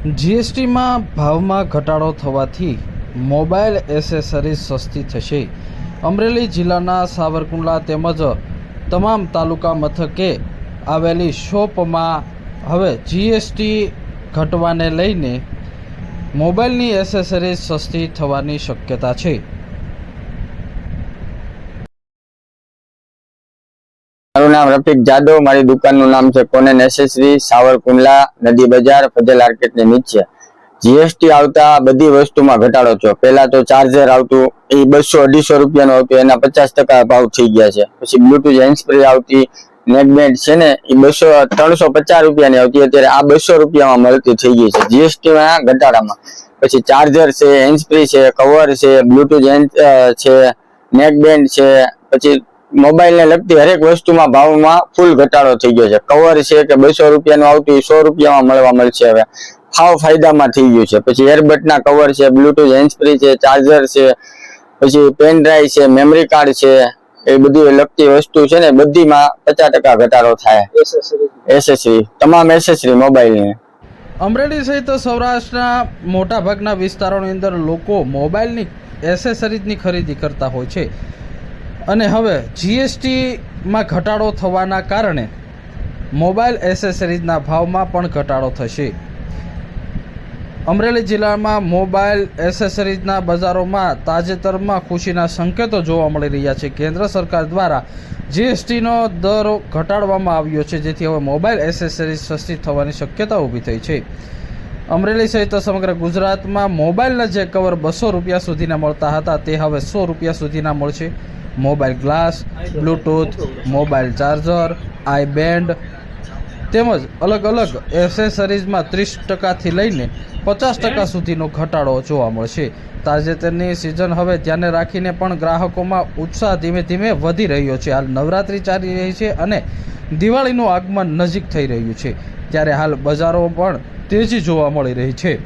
જીએસટીમાં ભાવમાં ઘટાડો થવાથી મોબાઈલ એસેસરીઝ સસ્તી થશે। અમરેલી જિલ્લાના સાવરકુંડલા તેમજ તમામ તાલુકા મથકે આવેલી શોપમાં હવે જીએસટી ઘટવાને લઈને મોબાઈલની એસેસરીઝ સસ્તી થવાની શક્યતા છે। મારું નામ રફીક જાદવ, મારી દુકાનનું નામ છે કોનેન એસેસરી, સાવરકુંડલા, નદી બજાર, ફજલ માર્કેટની નીચે। જીએસટી આવતા બધી વસ્તુમાં ઘટાડો થયો। પહેલા તો ચાર્જર આવતું એ 200-250 રૂપિયાનું આવતું, એના 50% ભાવ થઈ ગયા છે। પછી બ્લૂટૂથ હેન્ડ સ્પ્રે આવતી, નેકબેન્ડ છે ને એ 350 રૂપિયાની આવતી, અત્યારે આ 200 રૂપિયામાં મળતી થઈ ગઈ છે જીએસટીમાં ઘટાડામાં। પછી ચાર્જર છે, હેન્ડ સ્પ્રે છે, કવર છે, બ્લૂટૂથ હેન્ડ છે, નેકબેન્ડ છે, પછી મોબાઈલ ને લગતી હરેક વસ્તુમાં ભાવમાં ફૂલ ઘટાડો થઈ ગયો છે। કવર છે કે 200 રૂપિયાનું આવતું 100 રૂપિયામાં મળવા મળશે હવે, હાવ ફાયદામાં થઈ ગયું છે। પછી એરબડ ના કવર છે, બ્લૂટૂથ હેન્ડ સ્પ્રે છે, ચાર્જર છે, પછી પેન ડ્રાઈવ છે, મેમરી કાર્ડ છે, એ બધી લગતી વસ્તુ છે ને બધીમાં 50% ઘટાડો થાય। એસેસરી તમામ એસેસરી મોબાઈલની। અમરેલી સહિત સૌરાષ્ટ્રના મોટાભાગના વિસ્તારોની અંદર લોકો મોબાઈલની એસેસરીઝની ખરીદી કરતા હોય છે અને હવે જીએસટીમાં ઘટાડો થવાના કારણે મોબાઈલ એસેસરીઝના ભાવમાં પણ ઘટાડો થશે। અમરેલી જિલ્લામાં મોબાઈલ એસેસરીઝના બજારોમાં તાજેતરમાં ખુશીના સંકેતો જોવા મળી રહ્યા છે। કેન્દ્ર સરકાર દ્વારા જીએસટીનો દર ઘટાડવામાં આવ્યો છે, જેથી હવે મોબાઈલ એસેસરીઝ સસ્તી થવાની શક્યતા ઊભી થઈ છે। અમરેલી સહિત સમગ્ર ગુજરાતમાં મોબાઈલના જે કવર 200 રૂપિયા સુધીના મળતા હતા તે હવે 100 રૂપિયા સુધીના મળશે। Mobile glass, bluetooth, mobile charger, આઈ બેન્ડ તેમજ અલગ અલગ એસેસરીઝમાં 30%થી લઈને 50% સુધીનો ઘટાડો જોવા મળશે। તાજેતરની સિઝન હવે ધ્યાને રાખીને પણ ગ્રાહકોમાં ઉત્સાહ ધીમે ધીમે વધી રહ્યો છે। હાલ નવરાત્રિ ચાલી રહી છે અને દિવાળીનું આગમન નજીક થઈ રહ્યું છે, ત્યારે હાલ બજારો પણ તેજી જોવા મળી રહી છે।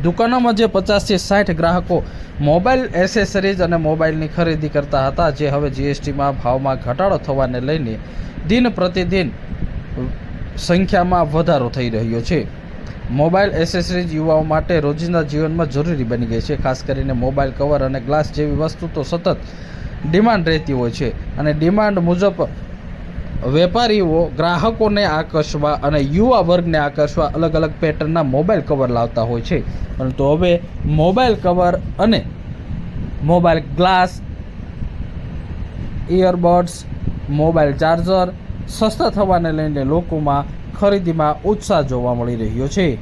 દુકાનોમાં જે 50 થી 60 ગ્રાહકો મોબાઈલ એસેસરીઝ અને મોબાઈલની ખરીદી કરતા હતા, જે હવે જીએસટીમાં ભાવમાં ઘટાડો થવાને લઈને દિન પ્રતિદિન સંખ્યામાં વધારો થઈ રહ્યો છે। મોબાઈલ એસેસરીઝ યુવાઓ માટે રોજિંદા જીવનમાં જરૂરી બની ગઈ છે। ખાસ કરીને મોબાઈલ કવર અને ગ્લાસ જેવી વસ્તુ તો સતત ડિમાન્ડ રહેતી હોય છે અને ડિમાન્ડ મુજબ વેપારીઓ ગ્રાહકોને આકર્ષવા અને યુવા વર્ગને આકર્ષવા અલગ અલગ પેટર્નના મોબાઈલ કવર લાવતા હોય છે, પરંતુ હવે મોબાઈલ કવર અને mobile glass, earbuds, mobile charger સસ્તા થવાને લઈને લોકોમાં ખરીદીમાં ઉત્સાહ જોવા મળી રહ્યો છે।